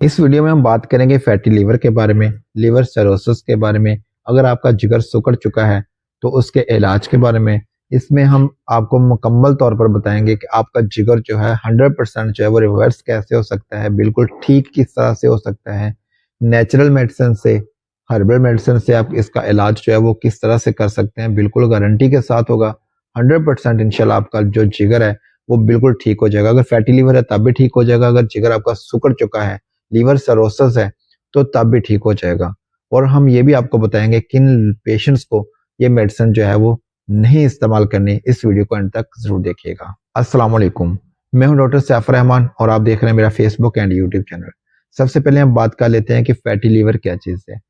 इस वीडियो में हम बात करेंगे फैटी लीवर के बारे में, लीवर सिरोसिस के बारे में। अगर आपका जिगर सिकुड़ चुका है तो उसके इलाज के बारे में। इसमें हम आपको मुकम्मल तौर पर बताएंगे कि आपका जिगर जो है 100% जो है वो रिवर्स कैसे हो सकता है, बिल्कुल ठीक किस तरह से हो सकता है। नेचुरल मेडिसिन से, हर्बल मेडिसिन से आप इसका इलाज जो है वो किस तरह से कर सकते हैं, बिल्कुल गारंटी के साथ होगा। 100% इंशाल्लाह आपका जो जिगर है वो बिल्कुल ठीक हो जाएगा। अगर फैटी लीवर है तब भी ठीक हो जाएगा, अगर जिगर आपका सिकुड़ चुका है, लीवर सिरोसिस है, तो तब भी ठीक हो जाएगा। और हम ये भी आपको बताएंगे किन पेशेंट्स को ये मेडिसिन जो है वो नहीं इस्तेमाल करनी। इस वीडियो को अंत तक जरूर देखिएगा। अस्सलाम वालेकुम, मैं हूं डॉक्टर सैफर रहमान और आप देख रहे हैं मेरा फेसबुक एंड यूट्यूब चैनल। सबसे पहले हम बात कर लेते हैं कि फैटी लीवर क्या चीज़ है।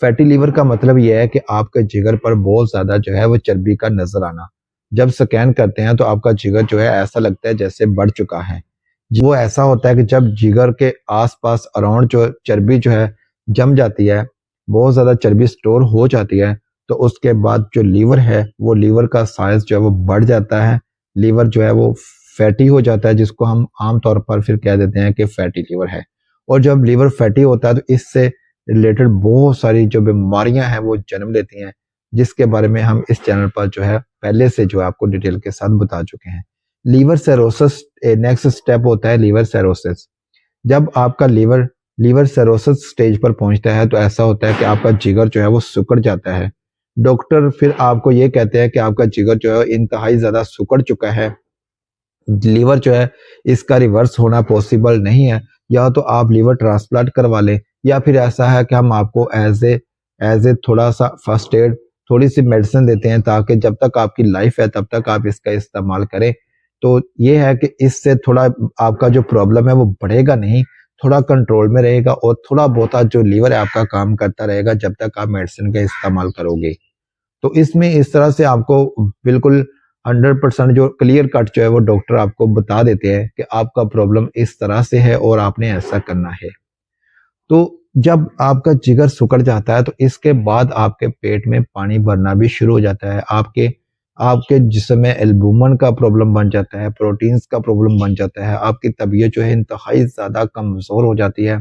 फैटी लीवर का मतलब यह है कि आपके जिगर पर बहुत ज़्यादा जो है वो चर्बी का नजर आना। जब स्कैन करते हैं तो आपका जिगर जो है ऐसा लगता है जैसे बढ़ चुका है। वो ऐसा होता है कि जब जिगर के आसपास अराउंड जो चर्बी जो है जम जाती है, बहुत ज़्यादा चर्बी स्टोर हो जाती है, तो उसके बाद जो लीवर है वो लीवर का साइज जो है वो बढ़ जाता है। लीवर जो है वो फैटी हो जाता है, जिसको हम आम तौर पर फिर कह देते हैं कि फैटी लीवर है। और जब लीवर फैटी होता है तो इससे रिलेटेड बहुत सारी जो बीमारियां हैं वो जन्म लेती हैं, जिसके बारे में हम इस चैनल पर जो है पहले से जो है आपको डिटेल के साथ बता चुके हैं। लीवर सिरोसिस नेक्स्ट स्टेप होता है लीवर सिरोसिस। जब आपका लीवर लीवर सिरोसिस स्टेज पर पहुंचता है तो ऐसा होता है कि आपका जिगर जो है वो सिकुड़ जाता है। डॉक्टर फिर आपको ये कहते हैं कि आपका जिगर जो है इंतहाई ज्यादा सिकुड़ चुका है, लीवर जो है इसका रिवर्स होना पॉसिबल नहीं है। या तो आप लीवर ट्रांसप्लांट करवा लें, या फिर ऐसा है कि हम आपको एज ए थोड़ा सा फर्स्ट एड, थोड़ी सी मेडिसिन देते हैं ताकि जब तक आपकी लाइफ है तब तक आप इसका इस्तेमाल करें। तो ये है कि इससे थोड़ा आपका जो प्रॉब्लम है वो बढ़ेगा नहीं, थोड़ा कंट्रोल में रहेगा और थोड़ा बहुत जो लीवर है आपका काम करता रहेगा जब तक आप मेडिसिन का इस्तेमाल करोगे। तो इसमें इस तरह से आपको बिल्कुल 100% जो क्लियर कट जो है वो डॉक्टर आपको बता देते हैं कि आपका प्रॉब्लम इस तरह से है और आपने ऐसा करना है। तो जब आपका जिगर सिकुड़ जाता है तो इसके बाद आपके पेट में पानी भरना भी शुरू हो जाता है। आपके आपके जिस्म में एल्बुमिन का प्रॉब्लम बन जाता है, प्रोटीन्स का प्रॉब्लम बन जाता है, आपकी तबीयत जो है इंतहाई ज़्यादा कमज़ोर हो जाती है,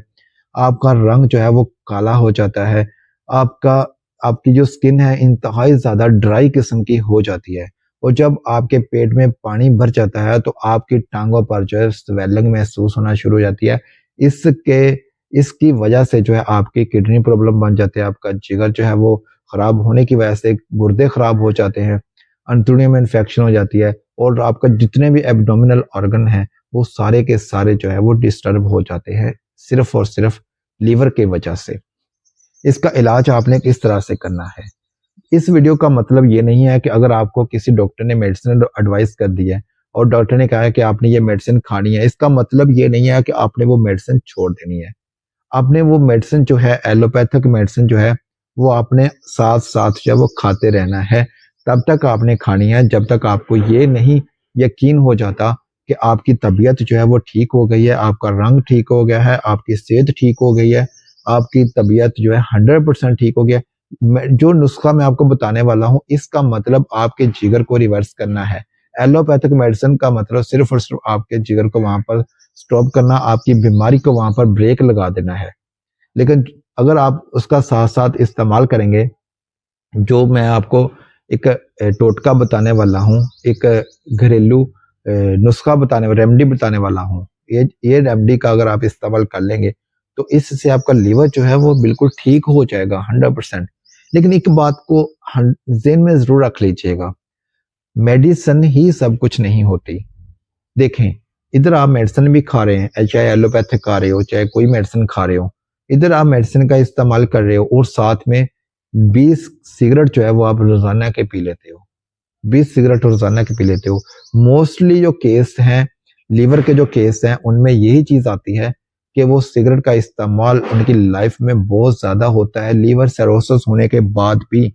आपका रंग जो है वो काला हो जाता है, आपका आपकी जो स्किन है इंतहाई ज़्यादा ड्राई किस्म की हो जाती है। और जब आपके पेट में पानी भर जाता है तो आपकी टांगों पर जो है स्वेलिंग महसूस होना शुरू हो जाती है। इसके इसकी वजह से जो है आपकी किडनी प्रॉब्लम बन जाती है, आपका जिगर जो है वो खराब होने की वजह से गुर्दे खराब हो जाते हैं, अंतड़ियों में इन्फेक्शन हो जाती है और आपका जितने भी एब्डोमिनल ऑर्गन हैं वो सारे के सारे जो है वो डिस्टर्ब हो जाते हैं, सिर्फ और सिर्फ लीवर की वजह से। इसका इलाज आपने किस तरह से करना है। इस वीडियो का मतलब ये नहीं है कि अगर आपको किसी डॉक्टर ने मेडिसिन एडवाइस कर दी है और डॉक्टर ने कहा है कि आपने ये मेडिसिन खानी है, इसका मतलब ये नहीं है कि आपने वो मेडिसिन छोड़ देनी है। आपने वो मेडिसिन जो है एलोपैथिक मेडिसिन जो है वो आपने साथ साथ जो है वो खाते रहना है। तब तक आपने खानी है जब तक आपको ये नहीं यकीन हो जाता कि आपकी तबीयत जो है वो ठीक हो गई है, आपका रंग ठीक हो गया है, आपकी सेहत ठीक हो गई है, आपकी तबीयत जो है 100% ठीक हो गया। जो नुस्खा मैं आपको बताने वाला हूँ इसका मतलब आपके जिगर को रिवर्स करना है। एलोपैथिक मेडिसिन का मतलब सिर्फ और सिर्फ आपके जिगर को वहां पर स्टॉप करना, आपकी बीमारी को वहां पर ब्रेक लगा देना है। लेकिन अगर आप उसका साथ साथ इस्तेमाल करेंगे, जो मैं आपको एक टोटका बताने वाला हूँ, एक घरेलू नुस्खा रेमेडी बताने वाला हूँ, ये रेमेडी का अगर आप इस्तेमाल कर लेंगे तो इससे आपका लीवर जो है वो बिल्कुल ठीक हो जाएगा 100%। लेकिन एक बात को जेहन में जरूर रख लीजिएगा, मेडिसिन ही सब कुछ नहीं होती। देखें, इधर आप मेडिसिन भी खा रहे हैं, चाहे एलोपैथिक खा रहे हो चाहे कोई मेडिसिन खा रहे हो, इधर आप मेडिसिन का इस्तेमाल कर रहे हो और साथ में 20 सिगरेट जो है वो आप रोजाना के पी लेते हो, 20 सिगरेट रोजाना के पी लेते हो। मोस्टली जो केस हैं, लीवर के जो केस हैं, उनमें यही चीज आती है कि वो सिगरेट का इस्तेमाल उनकी लाइफ में बहुत ज्यादा होता है। लीवर सिरोसिस होने के बाद भी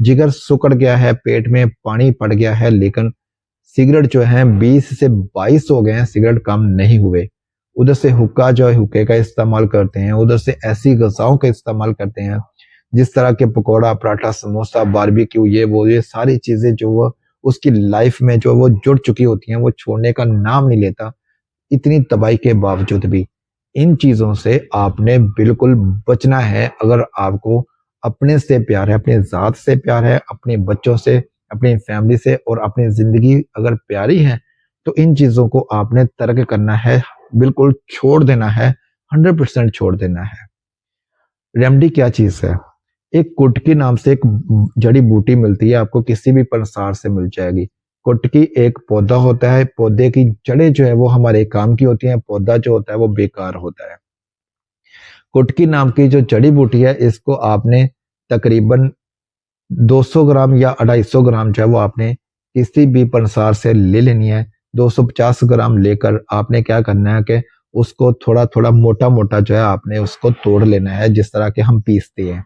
जिगर सिकुड़ गया है, पेट में पानी पड़ गया है, लेकिन सिगरेट जो है 20 से 22 हो गए हैं, सिगरेट कम नहीं हुए। उधर से हुक्का जो है हुक्के का इस्तेमाल करते हैं, उधर से ऐसी गजाओं का इस्तेमाल करते हैं जिस तरह के पकौड़ा, पराठा, समोसा, बारबेक्यू, ये सारी चीजें जो वो उसकी लाइफ में जो वो जुड़ चुकी होती हैं, वो छोड़ने का नाम नहीं लेता। इतनी तबाही के बावजूद भी इन चीज़ों से आपने बिल्कुल बचना है। अगर आपको अपने से प्यार है, अपनी ज़ात से प्यार है, अपने बच्चों से, अपनी फैमिली से और अपनी ज़िंदगी अगर प्यारी है, तो इन चीज़ों को आपने तर्क करना है, बिल्कुल छोड़ देना है, 100% छोड़ देना है। रेमेडी क्या चीज़ है? एक कुटकी नाम से एक जड़ी बूटी मिलती है, आपको किसी भी पंसार से मिल जाएगी। कुटकी एक पौधा होता है, पौधे की जड़ें जो है वो हमारे काम की होती हैं, पौधा जो होता है वो बेकार होता है। कुटकी नाम की जो जड़ी बूटी है, इसको आपने तकरीबन 200 ग्राम या 250 ग्राम जो है वो आपने किसी भी पंसार से ले लेनी है। 250 ग्राम लेकर आपने क्या करना है कि उसको थोड़ा-थोड़ा मोटा-मोटा जो है आपने उसको तोड़ लेना है, जिस तरह के हम पीसते हैं।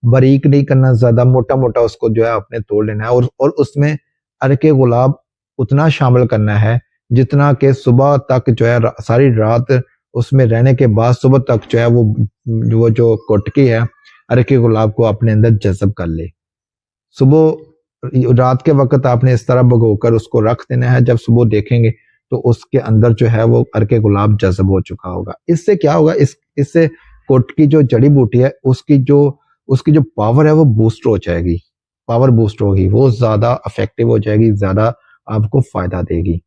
बारीक नहीं करना, ज़्यादा मोटा-मोटा उसको जो है आपने तोड़ लेना है और उसमें अर्के गुलाब उतना शामिल करना है, जितना कि सुबह तक जो है सारी रात उसमें रहने के बाद सुबह तक जो है वो जो कुटकी है, अर्के गुलाब को अपने अंदर जज़्ब कर ले। सुबह रात के वक़्त आपने इस तरह भिगोकर उसको रख देना है, जब सुबह देखेंगे तो उसके अंदर जो है वो अर्के गुलाब जज़्ब हो चुका होगा। इससे क्या होगा, इससे कुटकी जो जड़ी बूटी है उसकी जो पावर है वो बूस्ट हो जाएगी, पावर बूस्ट होगी, वो ज़्यादा इफेक्टिव हो जाएगी, ज़्यादा आपको फ़ायदा देगी।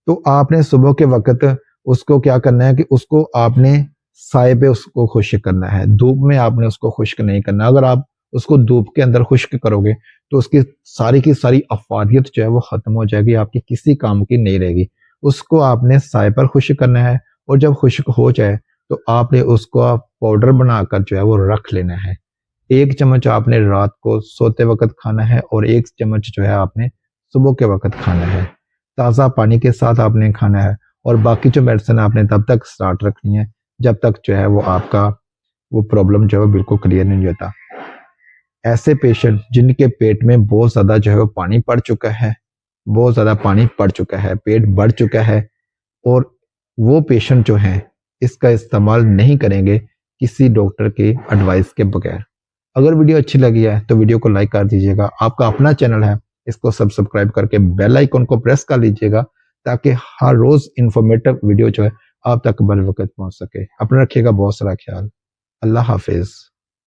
तो आपने सुबह के वक़्त उसको क्या करना है कि उसको आपने साए पे उसको खुश्क करना है, धूप में आपने उसको खुश्क नहीं करना। अगर आप उसको धूप के अंदर खुश्क करोगे तो उसकी सारी की सारी अफादियत जो है वो ख़त्म हो जाएगी, आपकी किसी काम की नहीं रहेगी। उसको आपने साए पर खुश्क करना है और जब खुश्क हो जाए तो आपने उसको पाउडर बनाकर जो है वो रख लेना है। 1 चम्मच आपने रात को सोते वक़्त खाना है और 1 चम्मच जो है आपने सुबह के वक़्त खाना है। ताज़ा पानी के साथ आपने खाना है और बाकी जो मेडिसिन आपने तब तक स्टार्ट रखनी है जब तक जो है वो आपका वो प्रॉब्लम जो है वो बिल्कुल क्लियर नहीं होता। ऐसे पेशेंट जिनके पेट में बहुत ज़्यादा जो है वो पानी पड़ चुका है, बहुत ज़्यादा पानी पड़ चुका है, पेट बढ़ चुका है और वो पेशेंट जो हैं इसका इस्तेमाल नहीं करेंगे किसी डॉक्टर की एडवाइस के बगैर। अगर वीडियो अच्छी लगी है तो वीडियो को लाइक कर दीजिएगा। आपका अपना चैनल है, इसको सब्सक्राइब करके बेल आइकन को प्रेस कर लीजिएगा ताकि हर रोज़ इन्फॉर्मेटिव वीडियो जो है आप तक बर वक़्त पहुँच सके। अपना रखिएगा बहुत सारा ख्याल। अल्लाह हाफ़िज़।